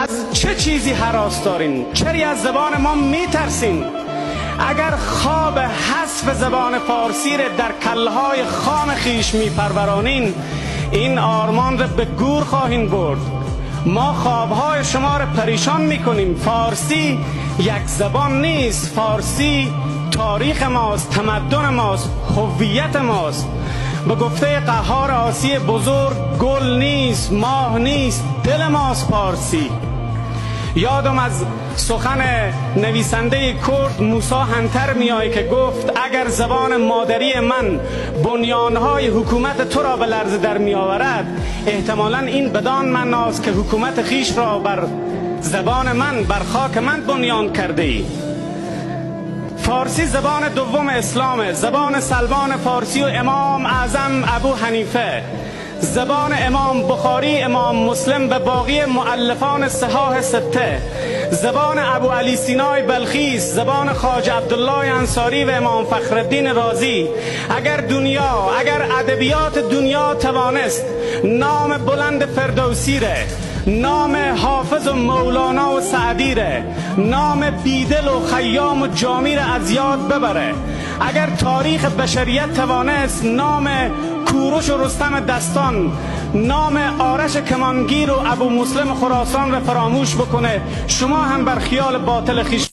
از چه چیزی هراس دارین؟ چری از زبان ما میترسین؟ اگر خواب حذف زبان فارسی را در کلهای خام خیش میپرورانین، این آرمان را به گور خواهین برد. ما خوابهای شما را پریشان میکنیم. فارسی یک زبان نیست، فارسی تاریخ ماست، تمدن ماست، هویت ماست. به گفته قهار آسی بزرگ، گل نیست، ماه نیست، دل ماست فارسی. یادم از سخن نویسنده کرد موسی هنتر میآید که گفت اگر زبان مادری من بنیانهای حکومت تو را به لرزه در می آورد، احتمالاً این بدان معناست که حکومت خیش را بر زبان من، بر خاک من بنیان کرده ای. فارسی زبان دوم اسلامه، زبان سلمان فارسی و امام اعظم ابو حنیفه، زبان امام بخاری، امام مسلم و باقی مؤلفان صحاح سته، زبان ابو علی سینای بلخی، زبان خواجه عبدالله انصاری و امام فخرالدین رازی. اگر ادبیات دنیا توانست نام بلند فردوسی ره، نام حافظ و مولانا و سعدی ره، نام بیدل و خیام و جامی ره از یاد ببره، اگر تاریخ بشریت توانست نام کوروش و رستم دستان، نام آرش کمانگیر و ابو مسلم خراسان را فراموش بکنه، شما هم بر خیال باطل خیش